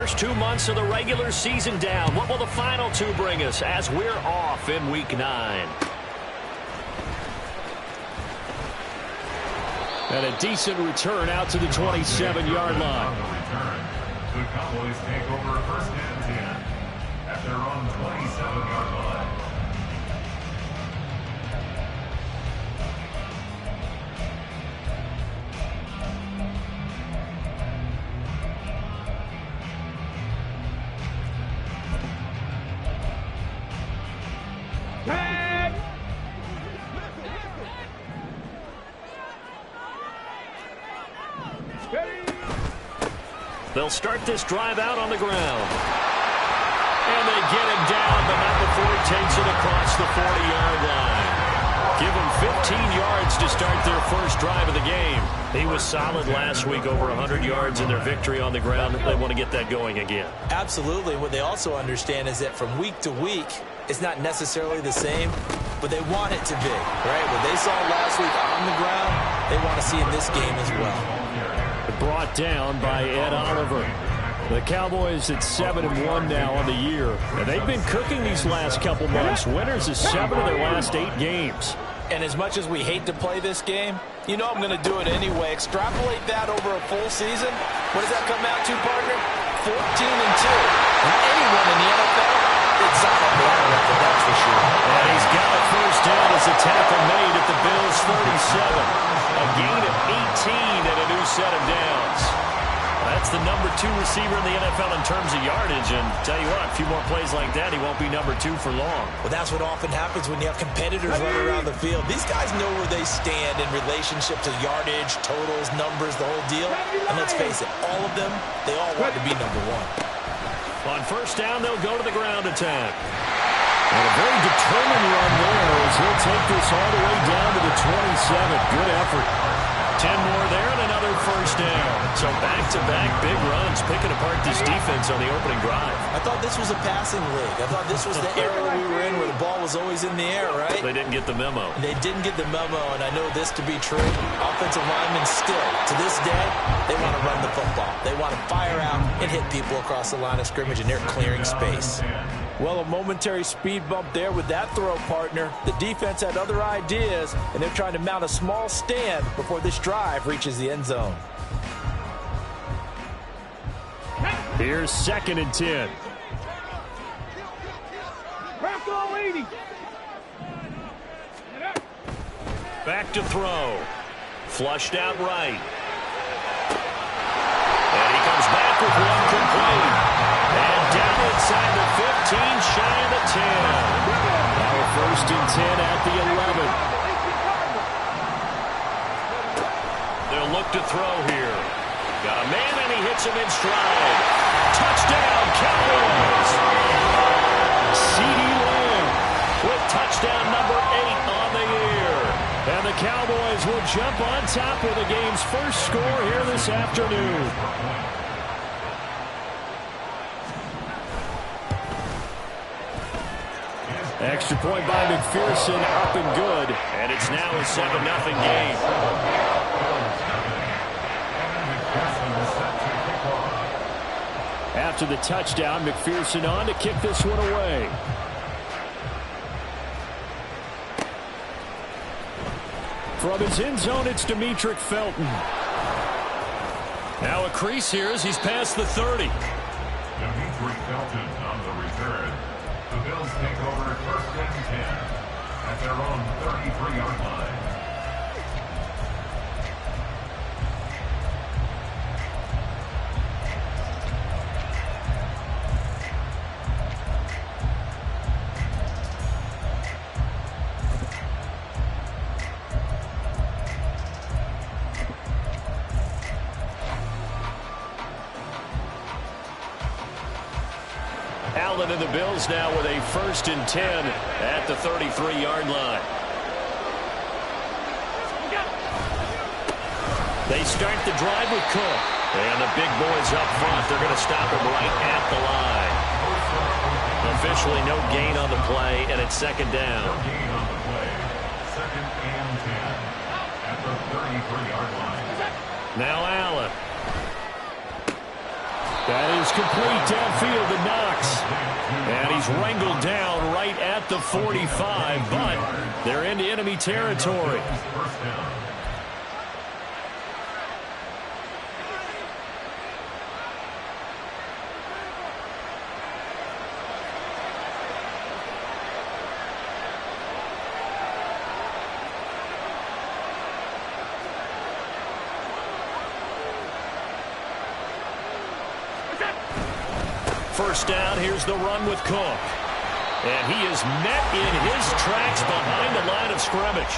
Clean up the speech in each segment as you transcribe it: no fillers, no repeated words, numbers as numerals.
First 2 months of the regular season down. What will the final 2 bring us as we're off in Week 9? And a decent return out to the 27-yard line. The Cowboys take over first and 10 at their own 27-yard line. They'll start this drive out on the ground. And they get him down, but not before he takes it across the 40-yard line. Give him 15 yards to start their first drive of the game. He was solid last week, over 100 yards in their victory on the ground. They want to get that going again. Absolutely. What they also understand is that from week to week, it's not necessarily the same, but they want it to be, right? What they saw last week on the ground, they want to see in this game as well. Brought down by Ed Oliver. The Cowboys at 7-1 now on the year. And they've been cooking these last couple months. Winners of 7 of their last 8 games. And as much as we hate to play this game, you know I'm going to do it anyway. Extrapolate that over a full season. What does that come out to, partner? 14-2. And anyone in the NFL, it's on a blind record, that's for sure. And he's got a first down as a tackle made at the Bills' 37. A gain of 18 and a new set of downs. That's the number 2 receiver in the NFL in terms of yardage. And tell you what, a few more plays like that, he won't be number 2 for long. Well, that's what often happens when you have competitors running around the field. These guys know where they stand in relationship to yardage, totals, numbers, the whole deal. And let's face it, all of them, they all want to be number 1. On first down, they'll go to the ground attack. And a very determined run there as he'll take this all the way down to the 27. Good effort. 10 more there and another first down. So back-to-back big runs picking apart this defense on the opening drive. I thought this was a passing league. I thought this was the era we were in where the ball was always in the air, right? They didn't get the memo. They didn't get the memo, and I know this to be true. Offensive linemen still, to this day, they want to run the football. They want to fire out and hit people across the line of scrimmage, and they're clearing space. Well, a momentary speed bump there with that throw, partner. The defense had other ideas, and they're trying to mount a small stand before this drive reaches the end zone. Here's 2nd and 10. Back to throw. Flushed out right. And he comes back with one complete. And down inside the 15, shy of the 10. Now a 1st and 10 at the 11. They'll look to throw here. Got a man and he hits him in stride. Touchdown, Cowboys! CeeDee Lamb with touchdown number 8 on the year. And the Cowboys will jump on top with the game's first score here this afternoon. Extra point by McPherson, up and good. And it's now a 7-0 game. After the touchdown, McPherson on to kick this one away. From his end zone, it's Demetric Felton. Now a crease here as he's past the 30. Demetric Felton on the return. The Bills take over 1st and 10 at their own 33-yard line. Allen and the Bills now with a 1st and 10 at the 33-yard line. They start the drive with Cook. And the big boys up front, they're going to stop him right at the line. Officially no gain on the play, and it's 2nd down. No gain on the play. 2nd and 10 at the 33-yard line. Now Allen. That is complete downfield to Knox. And he's wrangled down right at the 45, but they're into enemy territory. First down, here's the run with Cook. And he is met in his tracks behind the line of scrimmage.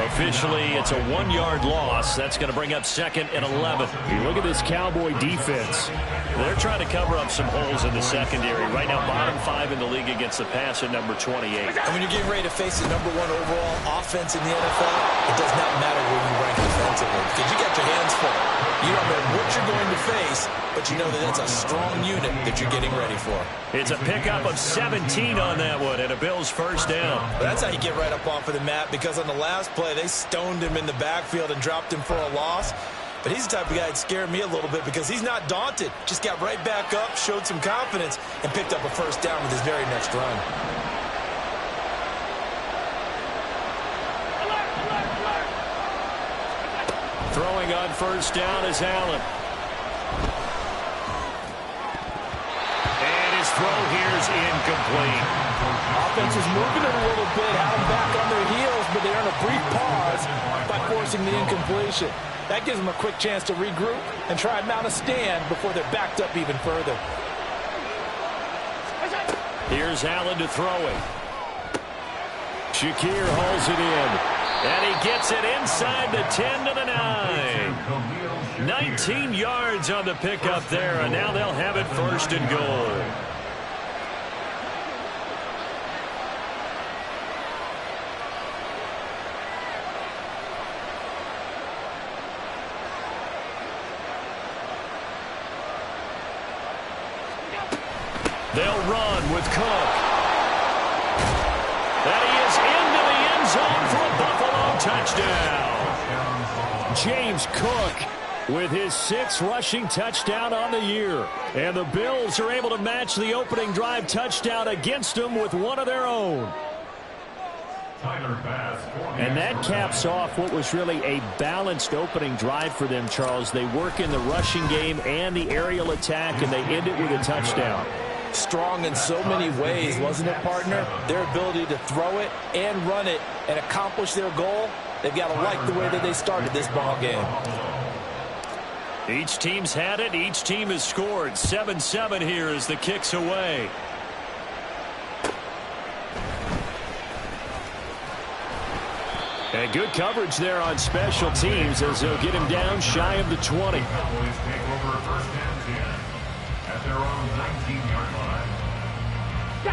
Officially, it's a 1-yard loss. That's going to bring up 2nd and 11. You look at this Cowboy defense. They're trying to cover up some holes in the secondary. Right now, bottom 5 in the league against the pass at number 28. And when you're getting ready to face the number 1 overall offense in the NFL, it does not matter where you rank defensively because you got your hands full. You don't know what you're going to face, but you know that that's a strong unit that you're getting ready for. It's a pickup of 17 on that one, and a Bills first down. That's how you get right up off of the mat, because on the last play, they stoned him in the backfield and dropped him for a loss. But he's the type of guy that scared me a little bit because he's not daunted. Just got right back up, showed some confidence, and picked up a first down with his very next run. Throwing on first down is Allen. And his throw here is incomplete. Offense is moving it a little bit, had them back on their heels, but they earn a brief pause by forcing the incompletion. That gives them a quick chance to regroup and try and mount a stand before they're backed up even further. Here's Allen to throw it. Shakir hauls it in. And he gets it inside the 10 to the 9. 19 yards on the pickup there, and now they'll have it first and goal. They'll run with Cook. And he is into the end zone for a Buffalo touchdown. James Cook with his 6th rushing touchdown on the year. And the Bills are able to match the opening drive touchdown against them with one of their own. And that caps off what was really a balanced opening drive for them, Charles. They work in the rushing game and the aerial attack, and they end it with a touchdown. Strong in so many ways, wasn't it, partner? Their ability to throw it and run it and accomplish their goal, they've got to like the way that they started this ball game. Each team's had it. Each team has scored. 7-7 here as the kick's away. And good coverage there on special teams as they'll get him down shy of the 20.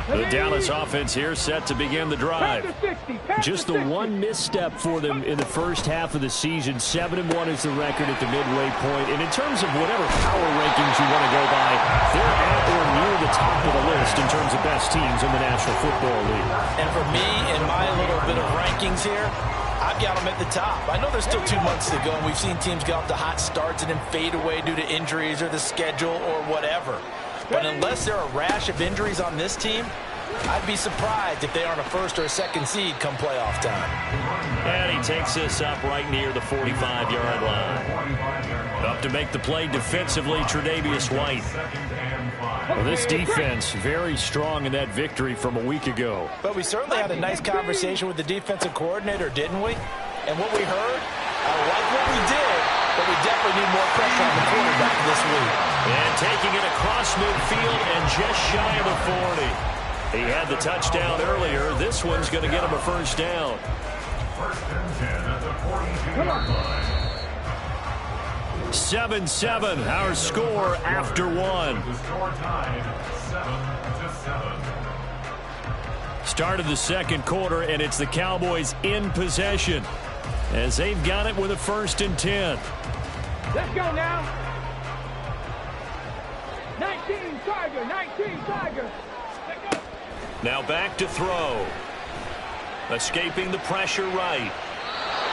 The Dallas offense here set to begin the drive. Just the one misstep for them in the first half of the season. 7-1 is the record at the midway point. And in terms of whatever power rankings you want to go by, they're at or near the top of the list in terms of best teams in the National Football League. And for me, in my little bit of rankings here, I've got them at the top. I know there's still 2 months to go, and we've seen teams get off to hot starts and then fade away due to injuries or the schedule or whatever. But unless there are a rash of injuries on this team, I'd be surprised if they aren't a 1st or a 2nd seed come playoff time. And he takes this up right near the 45-yard line. Up to make the play defensively, Tre'Davious White. Well, this defense very strong in that victory from a week ago. But we certainly had a nice conversation with the defensive coordinator, didn't we? And what we heard, I like what we did, but we definitely need more pressure on the quarterback this week. And taking it across midfield and just shy of the 40. He had the touchdown earlier. This one's going to get him a first down. First and 10 at the 42-yard line. 7-7, our score after one. The score tied 7-7. Start of the second quarter, and it's the Cowboys in possession as they've got it with a 1st and 10. Let's go now. 19 Tiger, 19 Tiger. Let's go. Now back to throw. Escaping the pressure right.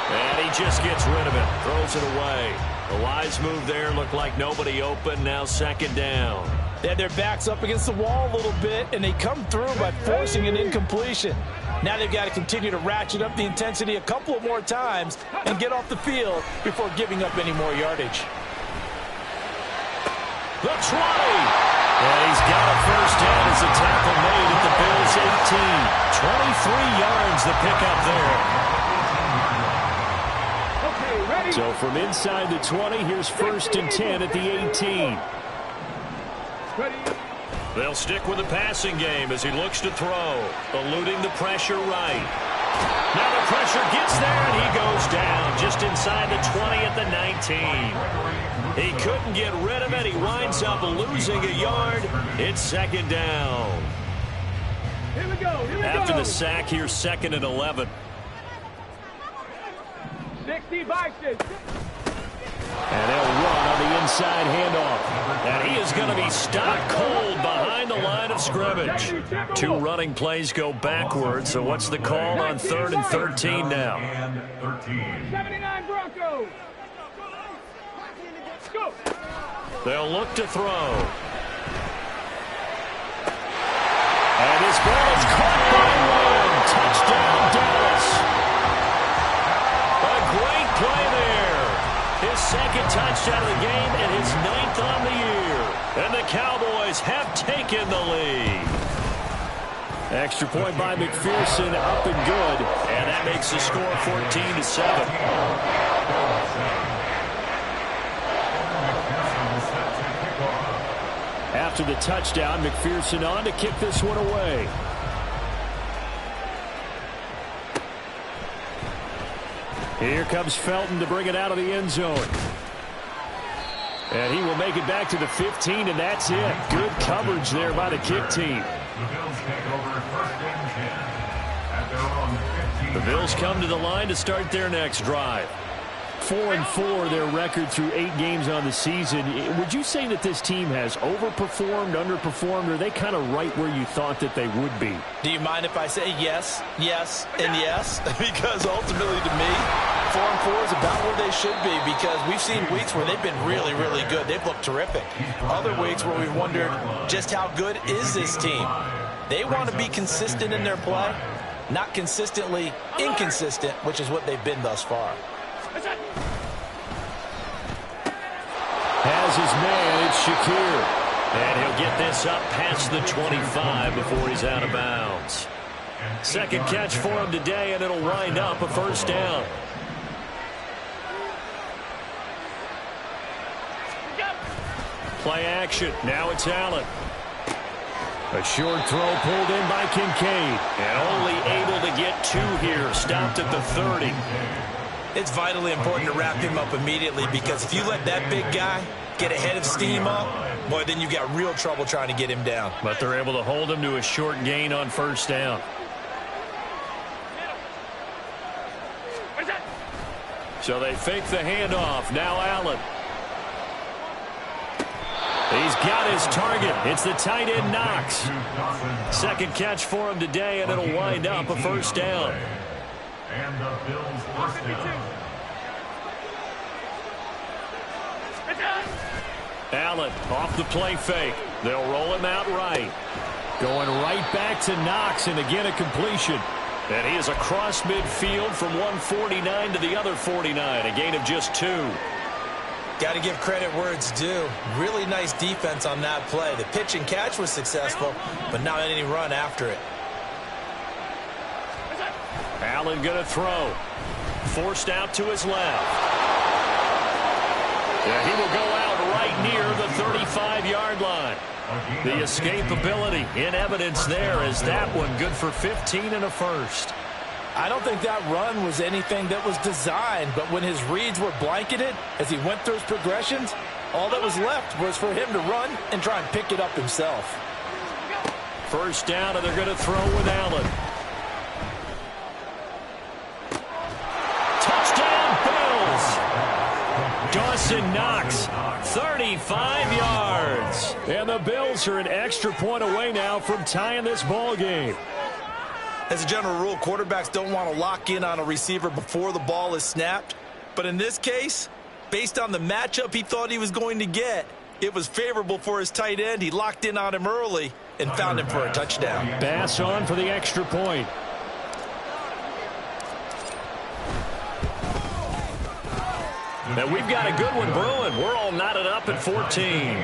And he just gets rid of it. Throws it away. A wise move there. Looked like nobody open. Now second down. They had their backs up against the wall a little bit, and they come through by forcing an incompletion. Now they've got to continue to ratchet up the intensity a couple of more times and get off the field before giving up any more yardage. The 20. And he's got a first down as a tackle made at the Bills' 18. 23 yards the pickup there. So from inside the 20, here's first and 10 at the 18. They'll stick with the passing game as he looks to throw, eluding the pressure right. Now the pressure gets there, and he goes down just inside the 20 at the 19. He couldn't get rid of it. He winds up losing a yard. It's second down. Here we go. After the sack, here's second and 11. 60 boxes. And they'll run on the inside handoff. And he is going to be stopped cold behind the line of scrimmage. Two running plays go backwards. So what's the call on 3rd and 13 now? 79 Broncos. Go. They'll look to throw. And his ball is caught by one. Touchdown, Dallas. A great play there. His second touchdown of the game and his 9th on the year. And the Cowboys have taken the lead. Extra point by McPherson, up and good. And that makes the score 14-7. After the touchdown, McPherson on to kick this one away. Here comes Felton to bring it out of the end zone. And he will make it back to the 15, and that's it. Good coverage there by the kick team. The Bills take over first and 10 at their own 15. The Bills come to the line to start their next drive. 4-4 their record through 8 games on the season. Would you say that this team has overperformed, underperformed, or are they kind of right where you thought that they would be? Do you mind if I say yes, yes, and yes? Because ultimately to me, 4-4 is about where they should be, because we've seen weeks where they've been really, really good. They've looked terrific. Other weeks where we've wondered just how good is this team. They want to be consistent in their play, not consistently inconsistent, which is what they've been thus far. Has his man, it's Shakir. And he'll get this up past the 25 before he's out of bounds. Second catch for him today, and it'll wind up a first down. Play action. Now it's Allen. A short throw pulled in by Kincaid. And only able to get 2 here. Stopped at the 30. It's vitally important to wrap him up immediately, because if you let that big guy get ahead of steam up, boy, then you got real trouble trying to get him down. But they're able to hold him to a short gain on first down. So they fake the handoff. Now Allen. He's got his target. It's the tight end Knox. Second catch for him today, and it'll wind up a first down. And the Bills first down. Allen off the play fake. They'll roll him out right. Going right back to Knox, and again a completion. And he is across midfield from 149 to the other 49. A gain of just 2. Got to give credit where it's due. Really nice defense on that play. The pitch and catch was successful, but not any run after it. Allen going to throw. Forced out to his left. Yeah, he will go out right near the 35-yard line. The escapability in evidence there as that one good for 15 and a first. I don't think that run was anything that was designed, but when his reads were blanketed as he went through his progressions, all that was left was for him to run and try and pick it up himself. First down, and they're going to throw with Allen. Touchdown, Bills! Dawson Knox, 35 yards. And the Bills are an extra point away now from tying this ball game. As a general rule, quarterbacks don't want to lock in on a receiver before the ball is snapped. But in this case, Based on the matchup he thought he was going to get, it was favorable for his tight end. He locked in on him early and found him for a touchdown. Bass on for the extra point. And we've got a good one brewing. We're all knotted up at 14.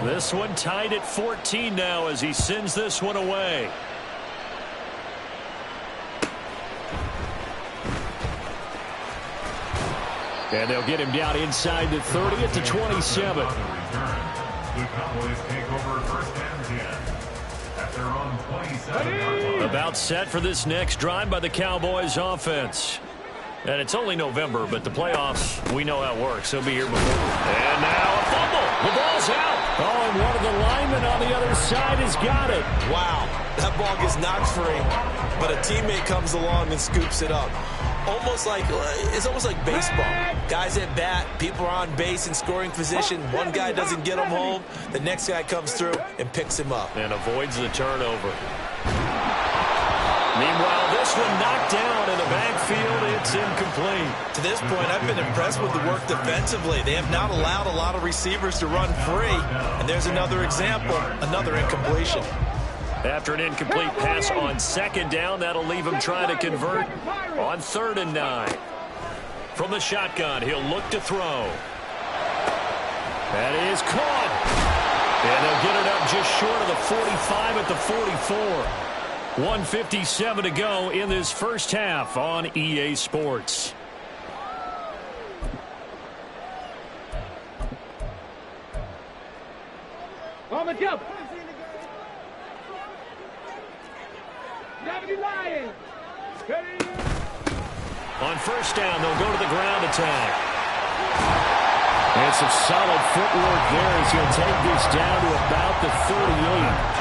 This one tied at 14 now as he sends this one away. And they'll get him down inside the 30 at the 27. The Cowboys take over first and 10 at their own 27-yard line. About set for this next drive by the Cowboys offense. And it's only November, but the playoffs, we know how it works. He'll be here before. And now a fumble. The ball's out. Oh, and one of the linemen on the other side has got it. Wow, that ball gets knocked free, but a teammate comes along and scoops it up. It's almost like baseball. Guys at bat, people are on base in scoring position. One guy doesn't get him home. The next guy comes through and picks him up. And avoids the turnover. Meanwhile, this one knocked down in the backfield. It's incomplete. To this point, I've been impressed with the work defensively. They have not allowed a lot of receivers to run free. And there's another example, another incompletion. After an incomplete pass on second down, that'll leave him trying to convert on 3rd and 9. From the shotgun, he'll look to throw. That is caught. And they'll get it up just short of the 45 at the 44. 1:57 to go in this first half on EA Sports. On the jump. Lions. On first down, they'll go to the ground attack. And some solid footwork there as he'll take this down to about the 38.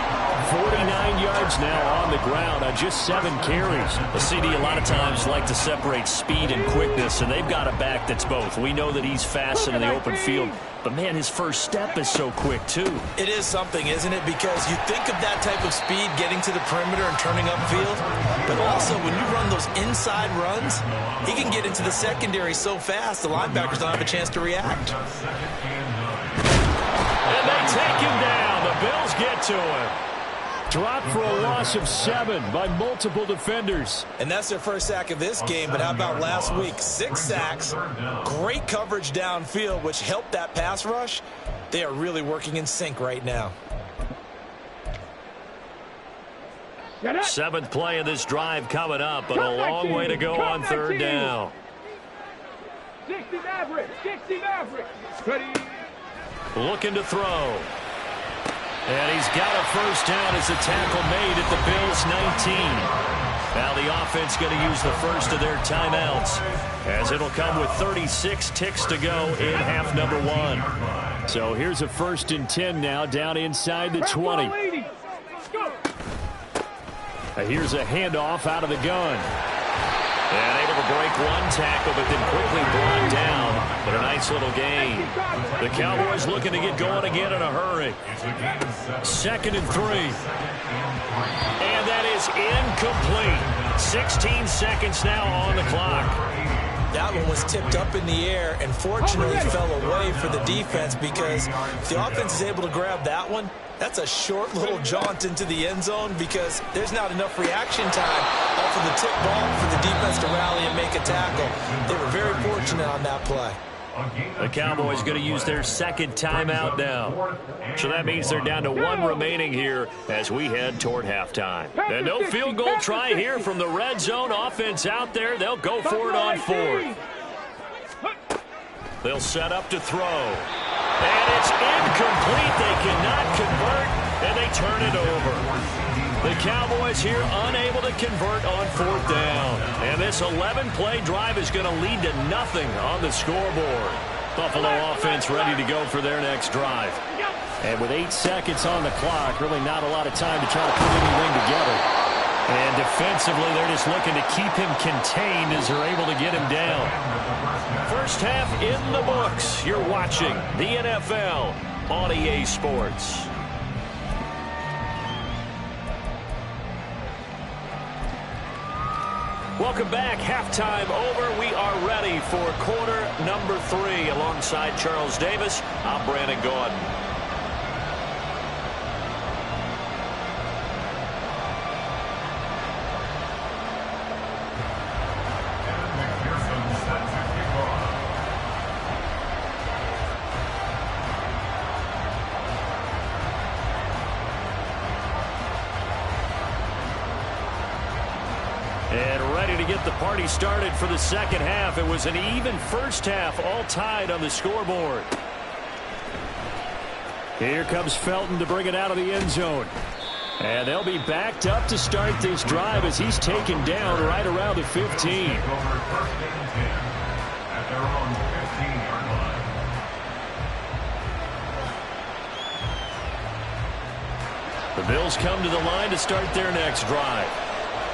49 yards now on the ground on just 7 carries. The CD a lot of times like to separate speed and quickness, and they've got a back that's both. We know that he's fast in the open field, but, man, his first step is so quick, too. It is something, isn't it? Because you think of that type of speed getting to the perimeter and turning upfield, but also when you run those inside runs, he can get into the secondary so fast the linebackers don't have a chance to react. And they take him down. The Bills get to him. Dropped for a loss of 7 by multiple defenders. And that's their first sack of this game, but how about last week? 6 sacks, great coverage downfield, which helped that pass rush. They are really working in sync right now. 7th play of this drive coming up, but a long way to go on 3rd down. 60 Mavericks, 60 Mavericks. Ready. Looking to throw. And he's got a first down as a tackle made at the Bills' 19. Now the offense going to use the first of their timeouts, as it'll come with 36 ticks to go in half number 1. So here's a 1st and 10 now down inside the 20. Here's a handoff out of the gun. And able to break one tackle, but then quickly brought down. But a nice little gain. The Cowboys looking to get going again in a hurry. 2nd and 3. And that is incomplete. 16 seconds now on the clock. That one was tipped up in the air and fortunately fell away for the defense, because if the offense is able to grab that one, that's a short little jaunt into the end zone because there's not enough reaction time off of the tip ball for the defense to rally and make a tackle. They were very fortunate on that play. The Cowboys going to use their 2nd timeout now. So that means they're down to 1 remaining here as we head toward halftime. And no field goal try here from the red zone offense out there. They'll go for it on 4th. They'll set up to throw. And it's incomplete. They cannot convert, and they turn it over. The Cowboys here unable to convert on 4th down. And this 11-play drive is going to lead to nothing on the scoreboard. Buffalo offense ready to go for their next drive. And with 8 seconds on the clock, really not a lot of time to try to put anything together. And defensively, they're just looking to keep him contained as they're able to get him down. First half in the books. You're watching the NFL on EA Sports. Welcome back. Halftime over. We are ready for quarter number 3. Alongside Charles Davis, I'm Brandon Gordon. And ready to get the party started for the second half. It was an even first half, all tied on the scoreboard. Here comes Felton to bring it out of the end zone. And they'll be backed up to start this drive as he's taken down right around the 15. First and 10 at their own 15-yard line. The Bills come to the line to start their next drive.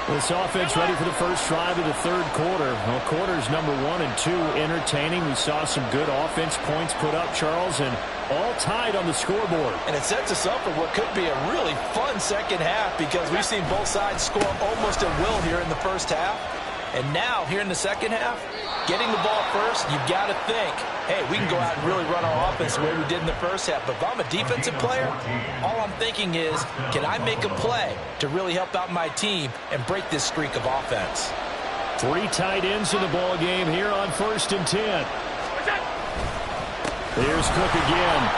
This offense ready for the first drive of the third quarter. Well, quarters number 1 and 2 entertaining. We saw some good offense points put up, Charles, and all tied on the scoreboard. And it sets us up for what could be a really fun second half because we've seen both sides score almost at will here in the first half. And now, here in the second half, getting the ball first, you've got to think, hey, we can go out and really run our offense the way we did in the first half. But if I'm a defensive player, all I'm thinking is, can I make a play to really help out my team and break this streak of offense? 3 tight ends in the ball game here on 1st and 10. Here's Cook again.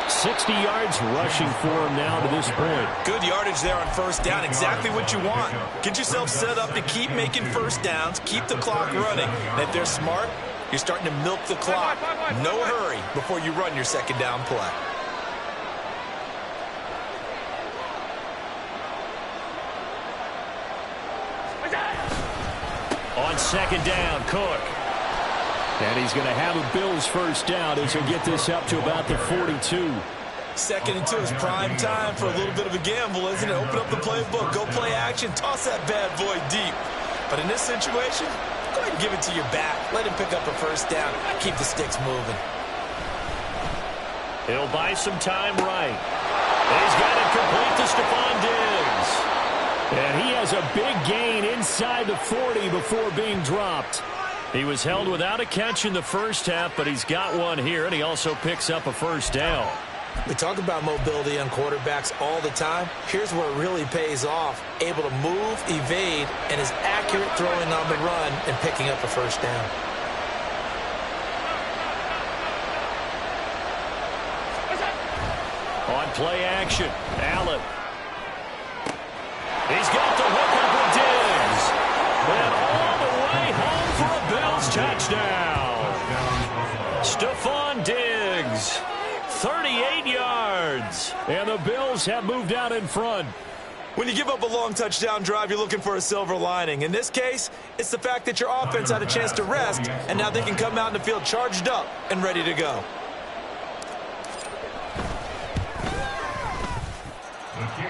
60 yards rushing for him now to this point. Good yardage there on first down. Exactly what you want. Get yourself set up to keep making first downs, keep the clock running. And if they're smart, you're starting to milk the clock. No hurry before you run your second down play. On second down, Cook. And he's going to have a Bills first down as he'll get this up to about the 42. 2nd and 2 is prime time for a little bit of a gamble, isn't it? Open up the playbook, go play action, toss that bad boy deep. But in this situation, go ahead and give it to your back. Let him pick up a first down. Keep the sticks moving. He'll buy some time right. He's got it complete to Stephon Diggs. And he has a big gain inside the 40 before being dropped. He was held without a catch in the first half, but he's got one here, and he also picks up a first down. We talk about mobility on quarterbacks all the time. Here's where it really pays off. Able to move, evade, and is accurate throwing on the run and picking up a first down. On play action, Allen. He's got the hook up with Diggs. And all the way home for a Bills touchdown. Stephon Diggs, 38 yards. And the Bills have moved out in front. When you give up a long touchdown drive, you're looking for a silver lining. In this case, it's the fact that your offense had a chance to rest, and now they can come out in the field charged up and ready to go.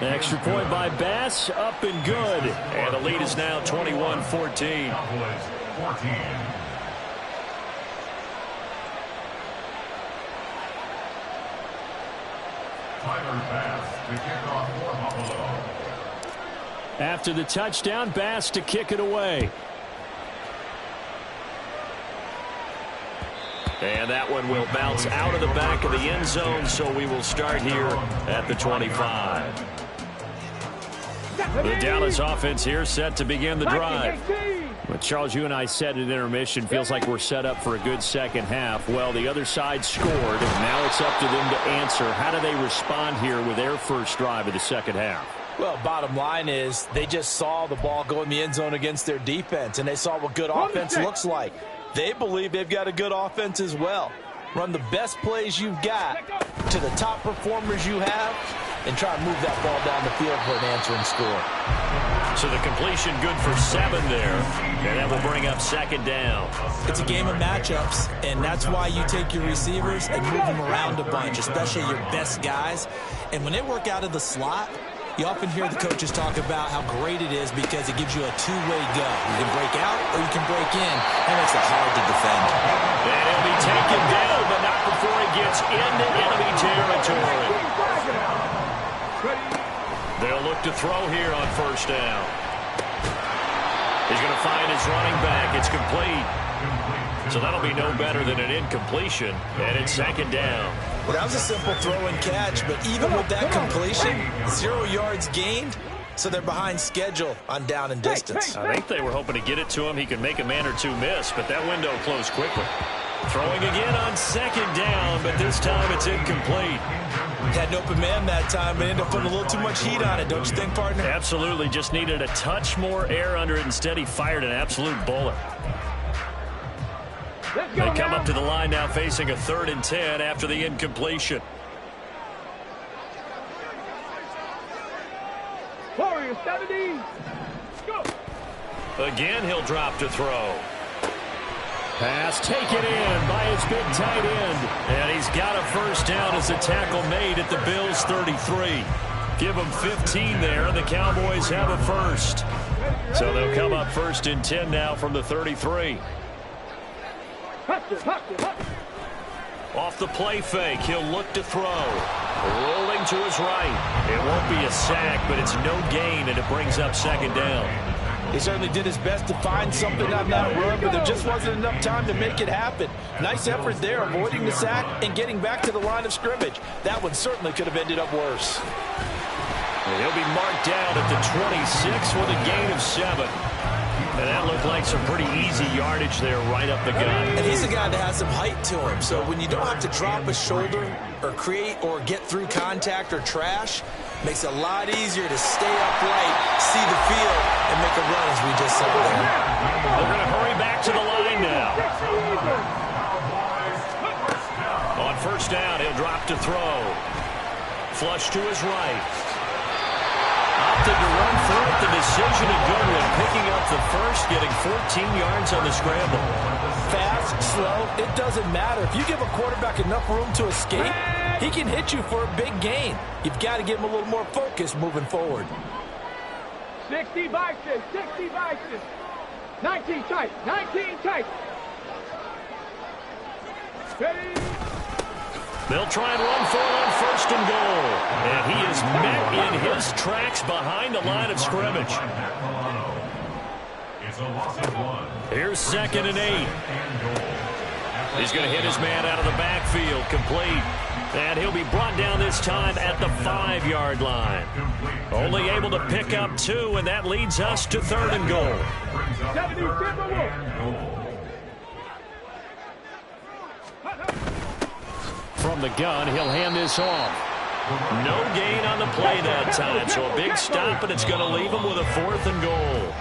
Extra point by Bass, up and good. And the lead is now 21-14. After the touchdown, Bass to kick it away. And that one will bounce out of the back of the end zone, so we will start here at the 25. The Dallas offense here set to begin the drive. But Charles, you and I said at intermission, feels like we're set up for a good second half. Well, the other side scored, and now it's up to them to answer. How do they respond here with their first drive of the second half? Well, bottom line is they just saw the ball go in the end zone against their defense, and they saw what good offense looks like. They believe they've got a good offense as well. Run the best plays you've got to the top performers you have, and try to move that ball down the field for an answering score. So the completion good for 7 there, and that will bring up second down. It's a game of matchups, and that's why you take your receivers and move them around a bunch, especially your best guys. And when they work out of the slot, you often hear the coaches talk about how great it is because it gives you a two-way go. You can break out or you can break in. That makes it hard to defend. And he'll be taken down, but not before he gets into enemy territory. They'll look to throw here on first down. He's going to find his running back. It's complete. So that'll be no better than an incompletion. And it's second down. Well, that was a simple throw and catch, but even with that completion, 0 yards gained, so they're behind schedule on down and distance. I think they were hoping to get it to him. He could make a man or two miss, but that window closed quickly. Throwing again on second down, but this time it's incomplete. Had an open man that time, but ended up putting a little too much heat on it, don't you think, partner? Absolutely. Just needed a touch more air under it. Instead, he fired an absolute bullet. They come up to the line now facing a 3rd and 10 after the incompletion. Warriors 70. Go. Again, he'll drop to throw. Pass taken in by his big tight end. And he's got a first down as a tackle made at the Bills' 33. Give them 15 there, and the Cowboys have a first. So they'll come up 1st and 10 now from the 33. Off the play fake, he'll look to throw. Rolling to his right. It won't be a sack, but it's no gain, and it brings up second down. He certainly did his best to find something on that run, but there just wasn't enough time to make it happen. Nice effort there, avoiding the sack and getting back to the line of scrimmage. That one certainly could have ended up worse. And he'll be marked down at the 26 with a gain of 7. And that looked like some pretty easy yardage there right up the gut. And he's a guy that has some height to him, so when you don't have to drop a shoulder or create or get through contact or trash, makes it a lot easier to stay upright, see the field, and make a run as we just saw there. They're going to hurry back to the line now. On first down, he'll drop to throw. Flush to his right. Opted to run for it. The decision a good one. Picking up the first, getting 14 yards on the scramble. Fast, slow, it doesn't matter. If you give a quarterback enough room to escape, he can hit you for a big gain. You've got to give him a little more focus moving forward. 60 vices, 60 vices. 19 tight, 19 tight. Ready. They'll try and run for it on 1st and goal. And he is met in his tracks behind the line of scrimmage. It's a loss of 1. Here's 2nd and 8. He's going to hit his man out of the backfield, complete. And he'll be brought down this time at the 5-yard line. Only able to pick up 2, and that leads us to 3rd and goal. 70, From the gun, he'll hand this off. No gain on the play that time, so a big stop, and it's going to leave him with a 4th and goal.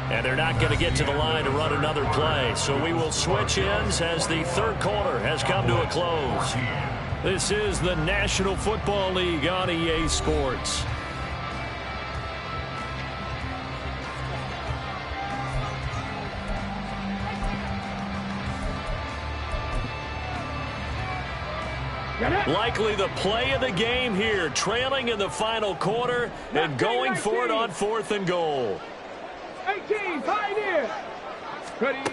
And they're not going to get to the line to run another play, so we will switch ends as the 3rd quarter has come to a close. This is the National Football League on EA Sports. Likely the play of the game here, trailing in the final quarter and going for it on 4th and goal. 18, tight end. Ready.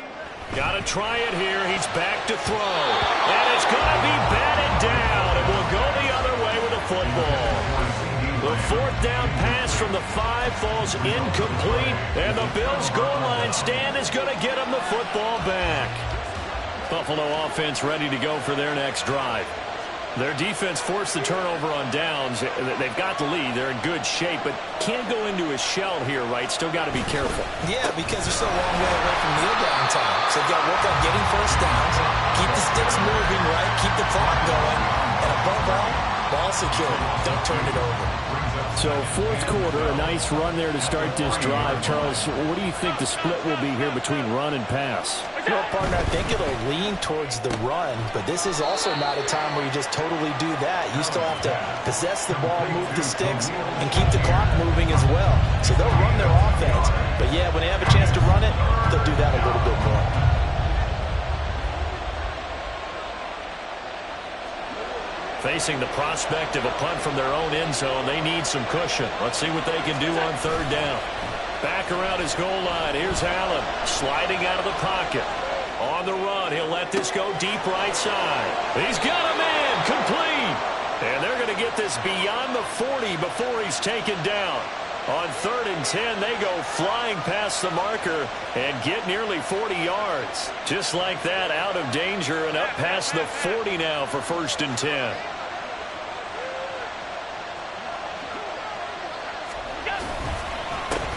Got to try it here. He's back to throw. And it's going to be batted down. And we'll go the other way with the football. The 4th down pass from the 5 falls incomplete. And the Bills' goal line stand is going to get him the football back. Buffalo offense ready to go for their next drive. Their defense forced the turnover on downs. They've got the lead. They're in good shape, but can't go into a shell here, right? Still got to be careful. Yeah, because they're still a long way away from kneel down time. So they've got to work on getting first downs, keep the sticks moving, right? Keep the clock going. And above all, ball security. Don't turn it over. So 4th quarter, a nice run there to start this drive. Charles, what do you think the split will be here between run and pass? Well, partner, I think it'll lean towards the run, but this is also not a time where you just totally do that. You still have to possess the ball, move the sticks, and keep the clock moving as well. So they'll run their offense, but yeah, when they have a chance to run it, they'll do that a little bit more. Facing the prospect of a punt from their own end zone, they need some cushion. Let's see what they can do on 3rd down. Back around his goal line. Here's Allen sliding out of the pocket. On the run, he'll let this go deep right side. He's got a man, complete. And they're going to get this beyond the 40 before he's taken down. On 3rd and 10, they go flying past the marker and get nearly 40 yards. Just like that, out of danger and up past the 40 now for 1st and 10.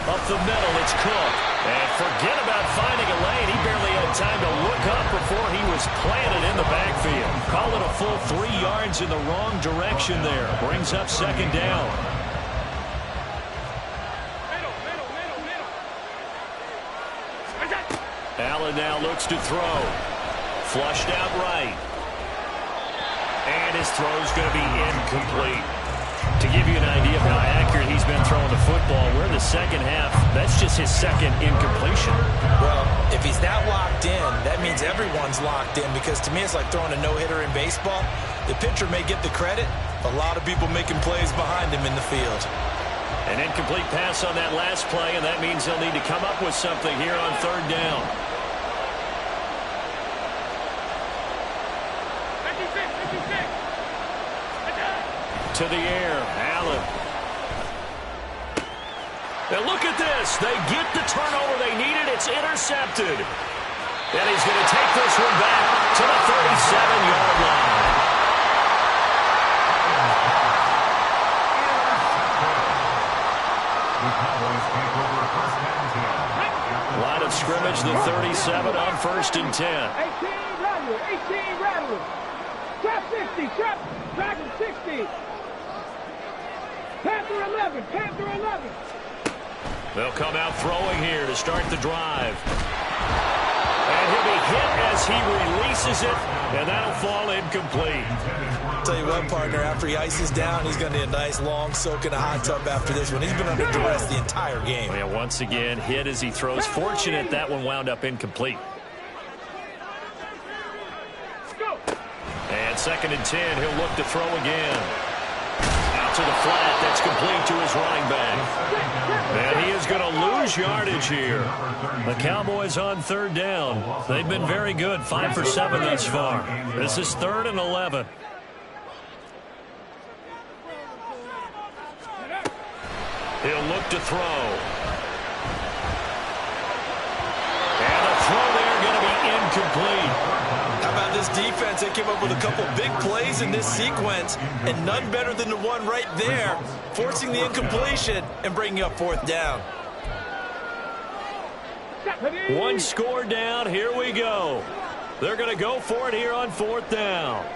Up the middle, it's Cook. And forget about finding a lane. He barely had time to look up before he was planted in the backfield. Call it a full 3 yards in the wrong direction there. Brings up 2nd down. Allen now looks to throw. Flushed out right. And his throw's going to be incomplete. To give you an idea of how accurate he's been throwing the football, we're in the 2nd half. That's just his 2nd incompletion. Well, if he's not locked in, that means everyone's locked in, because to me it's like throwing a no-hitter in baseball. The pitcher may get the credit, a lot of people making plays behind him in the field. An incomplete pass on that last play, and that means they'll need to come up with something here on 3rd down. To the air, Allen. Now look at this. They get the turnover they needed. It's intercepted. And he's going to take this one back to the 37-yard line. Line of scrimmage, the 37 on 1st and 10. 18 Rattler, 18 Rattler. Trap 60, trap, Dragon 60. Panther 11, Panther 11. They'll come out throwing here to start the drive. And he'll be hit as he releases it, and that'll fall incomplete. Tell you what, partner, after he ices down, he's going to need a nice long soak in a hot tub after this one. He's been under duress the entire game. Yeah, once again, hit as he throws. Fortunate that one wound up incomplete. And 2nd and 10, he'll look to throw again. Out to the flat, that's complete to his running back. And he is going to lose yardage here. The Cowboys on 3rd down. They've been very good, 5 for 7 thus far. This is 3rd and 11. He'll look to throw. And the throw there going to be incomplete. How about this defense? They came up with a couple big plays in this sequence, and none better than the one right there, forcing the incompletion and bringing up 4th down. One score down. Here we go. They're going to go for it here on 4th down.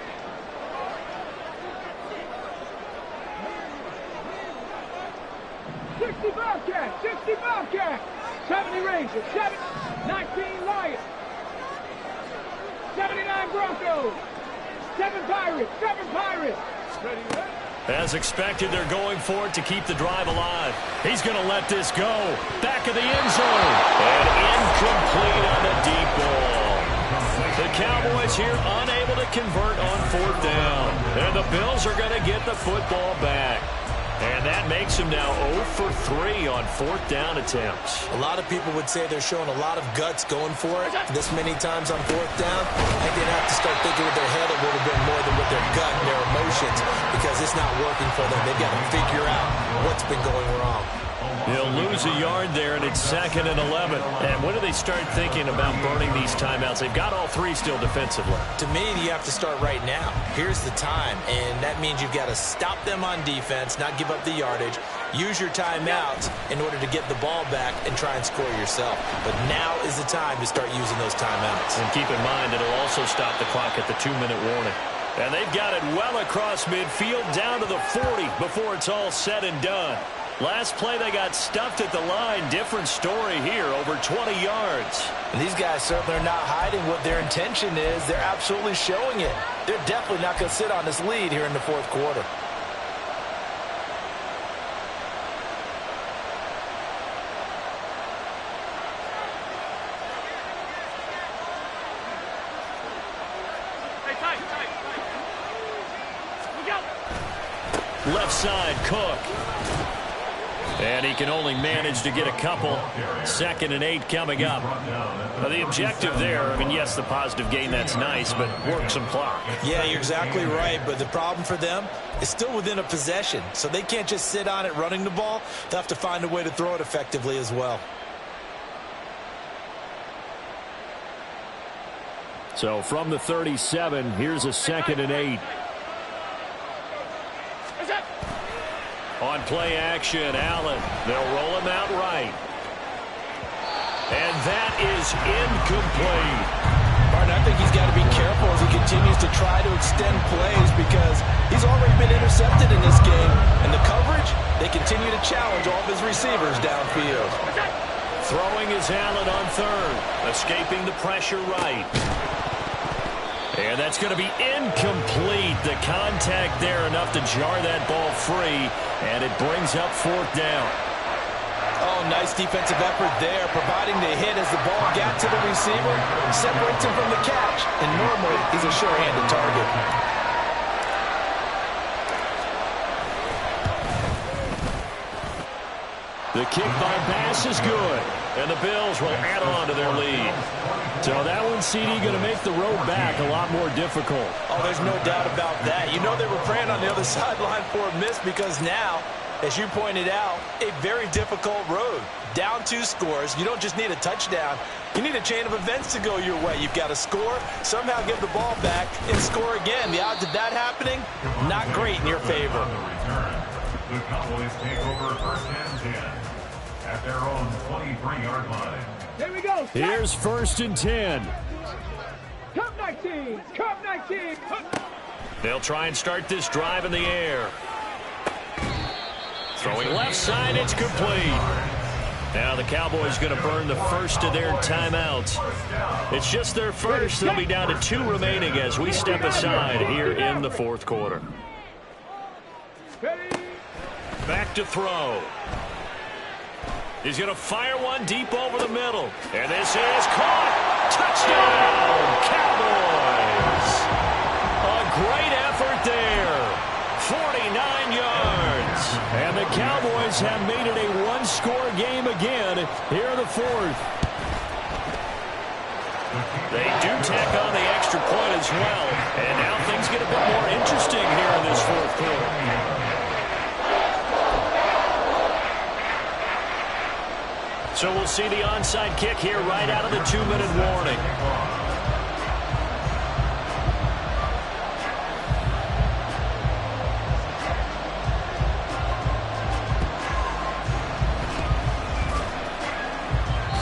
Bobcat, 60 Bobcat, 70 Rangers, 19 Lions, 79 Broncos, 7 Pirates, 7 Pirates. As expected, they're going for it to keep the drive alive. He's going to let this go. Back of the end zone. And incomplete on the deep ball. The Cowboys here unable to convert on 4th down. And the Bills are going to get the football back. And that makes him now 0 for 3 on 4th down attempts. A lot of people would say they're showing a lot of guts going for it this many times on 4th down. I think they'd have to start thinking with their head a little bit more than with their gut and their emotions, because it's not working for them. They've got to figure out what's been going wrong. He'll lose a yard there, and it's 2nd and 11. And when do they start thinking about burning these timeouts? They've got all 3 still defensively. To me, you have to start right now. Here's the time, and that means you've got to stop them on defense, not give up the yardage, use your timeouts in order to get the ball back and try and score yourself. But now is the time to start using those timeouts. And keep in mind, it'll also stop the clock at the 2-minute warning. And they've got it well across midfield down to the 40 before it's all said and done. Last play, they got stuffed at the line. Different story here, over 20 yards. And these guys certainly are not hiding what their intention is. They're absolutely showing it. They're definitely not going to sit on this lead here in the 4th quarter. Left side, Cook. And he can only manage to get a couple. 2nd and 8 coming up. Now, the objective there, I mean, yes, the positive gain, that's nice, but work some clock. Yeah, you're exactly right. But the problem for them is still within a possession. So they can't just sit on it running the ball. They'll have to find a way to throw it effectively as well. So from the 37, here's a 2nd and 8. On play action, Allen. They'll roll him out right. And that is incomplete. Martin, I think he's got to be careful as he continues to try to extend plays because he's already been intercepted in this game. And the coverage, they continue to challenge all of his receivers downfield. Throwing is Allen on 3rd. Escaping the pressure right. And that's going to be incomplete. The contact there enough to jar that ball free. And it brings up 4th down. Oh, nice defensive effort there, providing the hit as the ball got to the receiver, separates him from the catch, and normally he's a sure-handed target. The kick by Bass is good, and the Bills will add on to their lead. So that one, CD, going to make the road back a lot more difficult. Oh, there's no doubt about that. You know they were praying on the other sideline for a miss because now, as you pointed out, a very difficult road. Down 2 scores. You don't just need a touchdown. You need a chain of events to go your way. You've got to score, somehow give the ball back, and score again. The odds of that happening, not great in your favor. The Cowboys take over 1st and 10 at their own 23-yard line. Here we go. Here's 1st and 10. Cup 19. Cup 19. They'll try and start this drive in the air. Throwing left side, it's complete. Now the Cowboys going to burn the first of their timeouts. It's just their first. They'll be down to 2 remaining as we step aside here in the 4th quarter. Back to throw. He's going to fire one deep over the middle. And this is caught. Touchdown, Cowboys. A great effort there. 49 yards. And the Cowboys have made it a 1-score game again here in the 4th. They do tack on the extra point as well. And now things get a bit more interesting here in this 4th quarter. So we'll see the onside kick here right out of the 2-minute warning.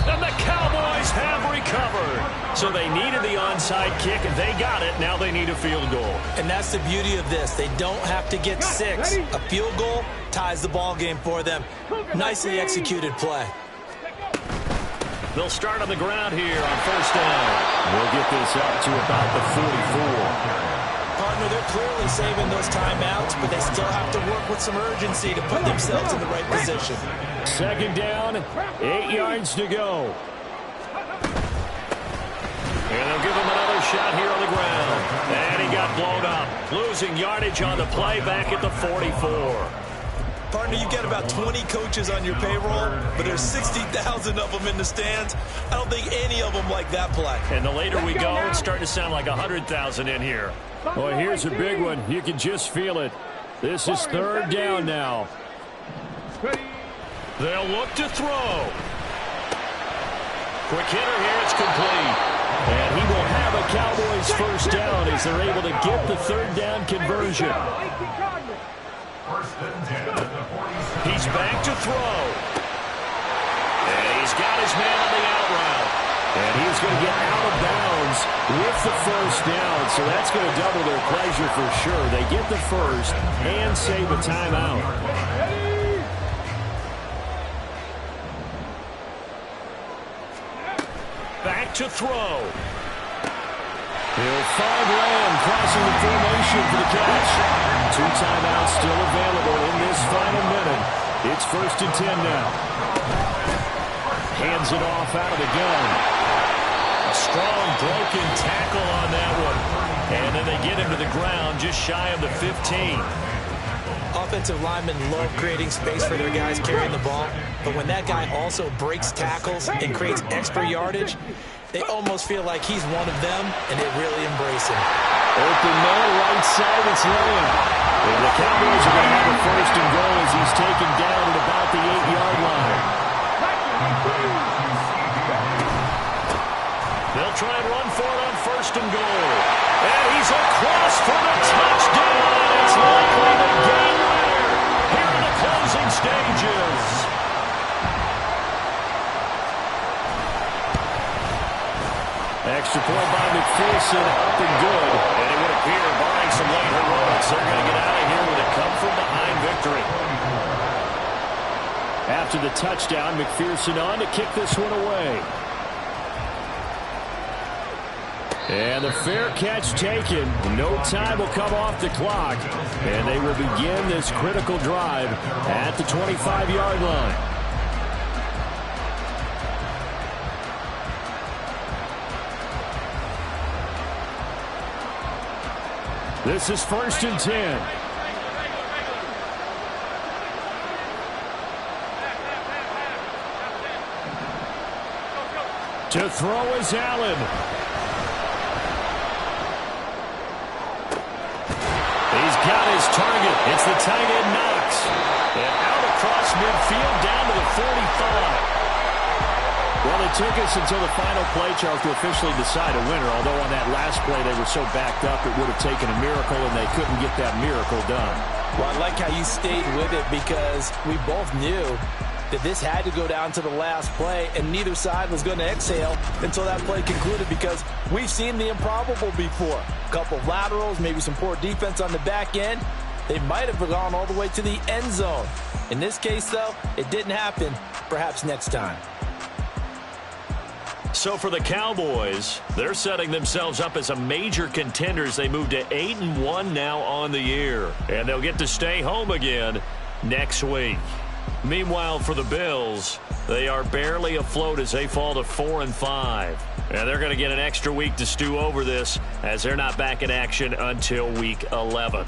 And the Cowboys have recovered. So they needed the onside kick, and they got it. Now they need a field goal. And that's the beauty of this. They don't have to get 6. A field goal ties the ball game for them. Nicely executed play. They'll start on the ground here on 1st down. We'll get this up to about the 44. Partner, they're clearly saving those timeouts, but they still have to work with some urgency to put themselves in the right position. 2nd down, 8 yards to go. And they'll give him another shot here on the ground. And he got blown up. Losing yardage on the play back at the 44. Partner, you've got about 20 coaches on your payroll, but there's 60,000 of them in the stands. I don't think any of them like that play. And the later we go, it's starting to sound like 100,000 in here. Well, here's a big one. You can just feel it. This is 3rd down now. They'll look to throw. Quick hitter here. It's complete. And he will have a Cowboys 1st down as they're able to get the 3rd down conversion. He's back to throw. And he's got his man on the out route. And he's going to get out of bounds with the 1st down. So that's going to double their pleasure for sure. They get the 1st and save a timeout. Back to throw. He'll find Lamb crossing the formation for the catch. 2 timeouts still available in this final minute. It's 1st and 10 now. Hands it off out of the gun. A strong broken tackle on that one. And then they get him to the ground just shy of the 15. Offensive linemen love creating space for their guys carrying the ball, but when that guy also breaks tackles and creates extra yardage, they almost feel like he's one of them, and they really embrace him. Open man, right side, it's Lamb. And the Cowboys are going to have a first and goal as he's taken down at about the 8-yard line. They'll try and run for it on first and goal. And he's across for the touchdown. It's likely the game winner here in the closing stages. Extra point by McPherson, up and good. And it would appear, barring some late heroics, they're going to get out of here with a come-from-behind victory. After the touchdown, McPherson on to kick this one away. And the fair catch taken. No time will come off the clock. And they will begin this critical drive at the 25-yard line. This is 1st and 10. To throw is Allen. He's got his target. It's the tight end Knox. And out across midfield down to the 45. Well, it took us until the final play, Charles, to officially decide a winner. Although on that last play they were so backed up it would have taken a miracle, and they couldn't get that miracle done. Well, I like how you stayed with it because we both knew that this had to go down to the last play, and neither side was going to exhale until that play concluded because we've seen the improbable before. A couple of laterals, maybe some poor defense on the back end. They might have gone all the way to the end zone. In this case, though, it didn't happen. Perhaps next time. So for the Cowboys, they're setting themselves up as a major contender as they move to 8-1 now on the year. And they'll get to stay home again next week. Meanwhile, for the Bills, they are barely afloat as they fall to 4-5. And they're going to get an extra week to stew over this as they're not back in action until week 11.